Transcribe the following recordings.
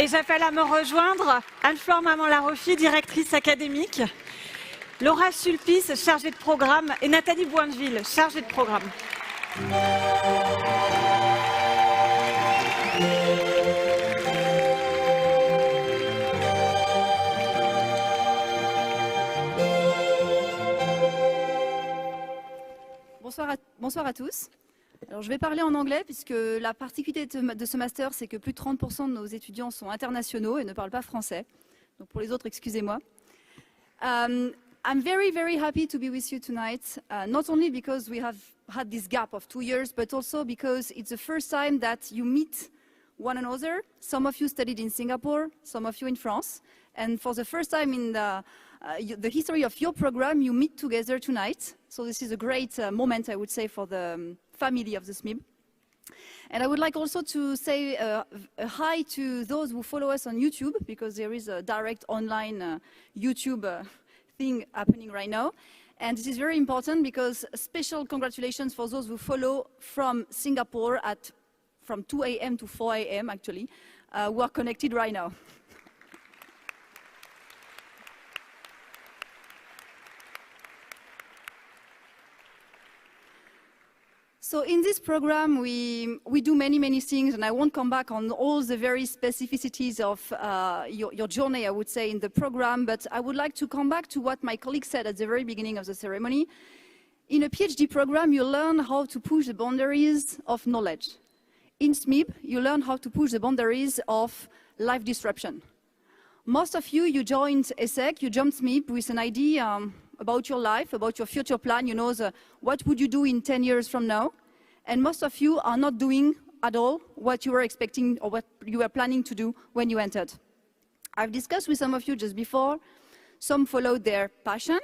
Et j'appelle à me rejoindre Anne-Flore Maman-Laroffi, directrice académique, Laura Sulpice, chargée de programme, et Nathalie Boinville, chargée de programme. Bonsoir à tous. Alors, je vais parler en anglais puisque la particularité de ce master, c'est que plus de 30% de nos étudiants sont internationaux et ne parlent pas français. Donc pour les autres, excusez-moi. I'm very, very happy to be with you tonight, not only because we have had this gap of 2 years, but also because it's the first time that you meet one another. Some of you studied in Singapore, some of you in France, and for the first time in the history of your program, you meet together tonight. So this is a great moment, I would say, for the family of the SMIB. And I would like also to say a hi to those who follow us on YouTube, because there is a direct online YouTube thing happening right now. And this is very important because special congratulations for those who follow from Singapore from 2 a.m. to 4 a.m. actually, who are connected right now. So in this program, we do many things, and I won't come back on all the very specificities of your journey, I would say, in the program, but I would like to come back to what my colleague said at the very beginning of the ceremony. In a PhD program, you learn how to push the boundaries of knowledge. In SMIB, you learn how to push the boundaries of life disruption. Most of you, you joined ESSEC, you jumped SMIB with an idea about your life, about your future plan, you know, what would you do in 10 years from now? And most of you are not doing at all what you were expecting or what you were planning to do when you entered. I've discussed with some of you just before. Some followed their passion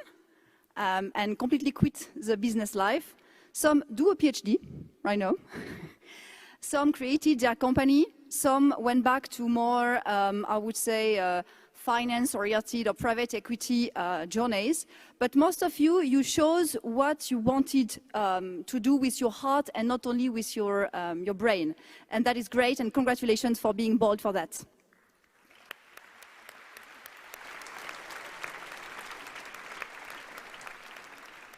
and completely quit the business life. Some do a PhD right now. Some created their company. Some went back to more, I would say, finance-oriented or private equity journeys. But most of you, you chose what you wanted to do with your heart and not only with your brain. And that is great, and congratulations for being bold for that.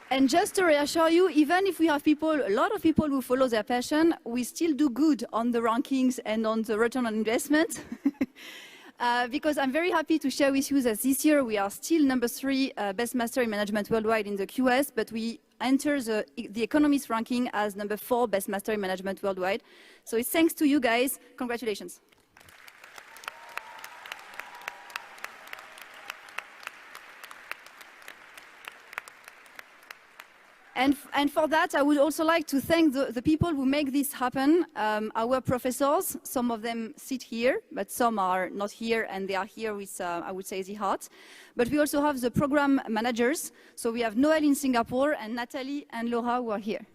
And just to reassure you, even if we have a lot of people who follow their passion, we still do good on the rankings and on the return on investment. Because I'm very happy to share with you that this year we are still number 3 best master in management worldwide in the QS, but we enter the Economist ranking as number 4 best master in management worldwide. So it's thanks to you guys. Congratulations. And for that, I would also like to thank the people who make this happen, our professors. Some of them sit here, but some are not here, and they are here with, I would say, the heart. But we also have the program managers. So we have Noel in Singapore, and Nathalie and Laura who are here.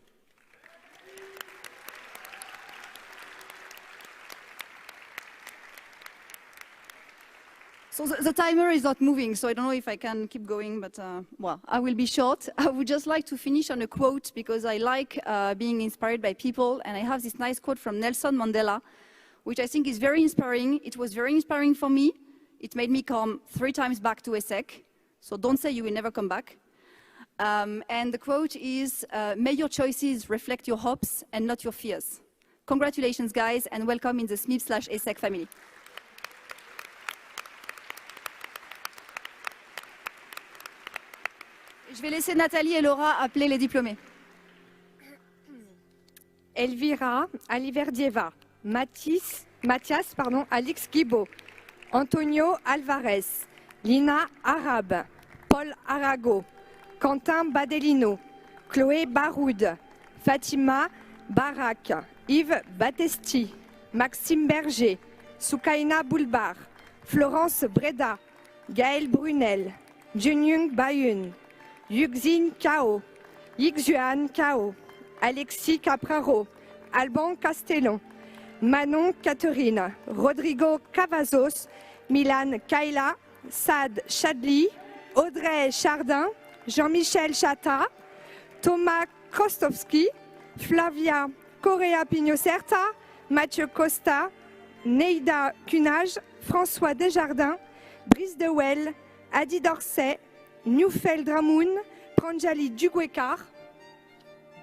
So the timer is not moving, so I don't know if I can keep going, but well, I will be short. I would just like to finish on a quote because I like being inspired by people, and I have this nice quote from Nelson Mandela, which I think is very inspiring. It was very inspiring for me. It made me come 3 times back to ESSEC, so don't say you will never come back. And the quote is, may your choices reflect your hopes and not your fears. Congratulations, guys, and welcome in the SMIB/ESSEC family. Je vais laisser Nathalie et Laura appeler les diplômés. Elvira Aliverdieva, Mathias Alix Guibaud, Antonio Alvarez, Lina Arabe, Paul Arago, Quentin Badelino, Chloé Baroud, Fatima Barak, Yves Battesti, Maxime Berger, Soukaina Boulbar, Florence Breda, Gaël Brunel, Junyung Bayun, Yuxin Kao, Yixuan Kao, Alexis Capraro, Alban Castellon, Manon Catherine, Rodrigo Cavazos, Milan Kaila, Sad Chadli, Audrey Chardin, Jean-Michel Chata, Thomas Kostowski, Flavia Correa Pignocerta, Mathieu Costa, Neida Cunage, François Desjardins, Brice Dewell, Adi Dorset, Newfel Dramoun, Pranjali Dugwekar,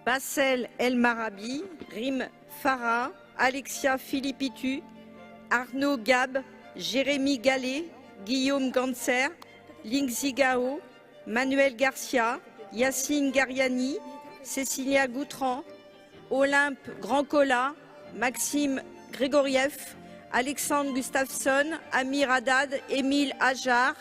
Bassel El Marabi, Rim Farah, Alexia Philippitu, Arnaud Gab, Jérémy Gallet, Guillaume Ganser, Lingzi Gao, Manuel Garcia, Yacine Gariani, Cécilia Goutran, Olympe Grandcola, Maxime Grégoriev, Alexandre Gustafsson, Amir Haddad, Émile Ajar,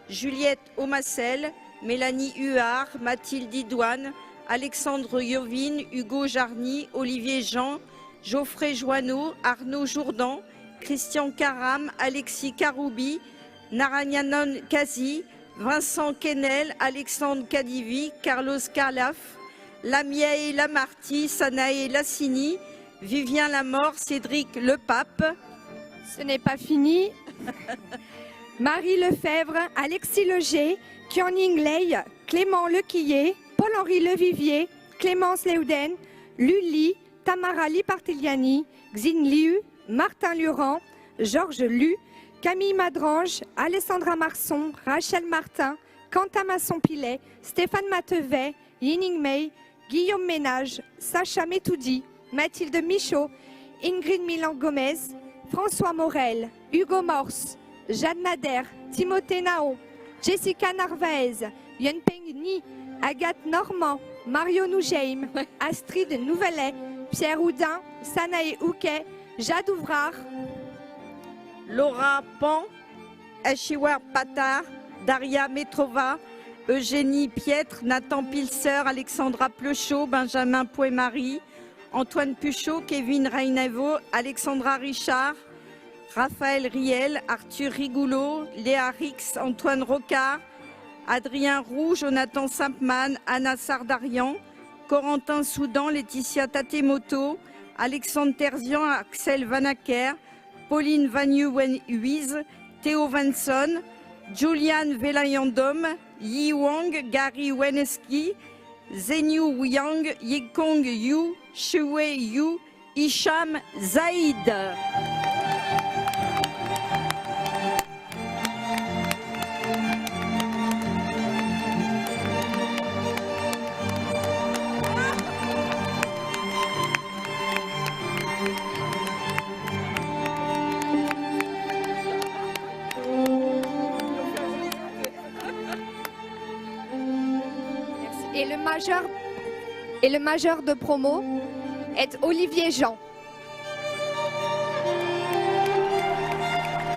Juliette Omassel, Mélanie Huard, Mathilde Idouane, Alexandre Yovine, Hugo Jarny, Olivier Jean, Geoffrey Joanneau, Arnaud Jourdan, Christian Caram, Alexis Karoubi, Naranyanon Kazi, Vincent Quesnel, Alexandre Kadivi, Carlos Calaf, Lamiae Lamarty, Sanae Lassini, Vivien Lamort, Cédric Lepape. ce n'est pas fini, Marie Lefebvre, Alexis Leger, Kyoning Ley, Clément Lequillet, Paul-Henri Levivier, Clémence Leuden, Lully, Tamara Lipartiliani, Xin Liu, Martin Luran, Georges Lu, Camille Madrange, Alessandra Marson, Rachel Martin, Quentin Masson-Pilet, Stéphane Matevet, Yining Mei, Guillaume Ménage, Sacha Metoudi, Mathilde Michaud, Ingrid Milan-Gomez, François Morel, Hugo Morse, Jeanne Nader, Timothée Naon, Jessica Narvaez, Yunpeng Ni, Agathe Normand, Mario Nougeim, Astrid Nouvelet, Pierre Houdin, Sanae Houquet, Jade Ouvrard, Laura Pan, Ashiwar Patar, Daria Metrova, Eugénie Pietre, Nathan Pilser, Alexandra Plechot, Benjamin Pouet-Marie, Antoine Puchot, Kevin Reinevo, Alexandra Richard, Raphaël Riel, Arthur Rigoulot, Léa Rix, Antoine Rocard, Adrien Roux, Jonathan Sampman, Anna Sardarian, Corentin Soudan, Laetitia Tatemoto, Alexandre Terzian, Axel Vanacker, Pauline Vanu-Huiz, Théo Vanson, Julian Velayandom, Yi Wang, Gary Weneski, Zhenyu Yang, Yikong Yu, Shuwei Yu, Hicham Zaïd. et le majeur de promo est Olivier Jean.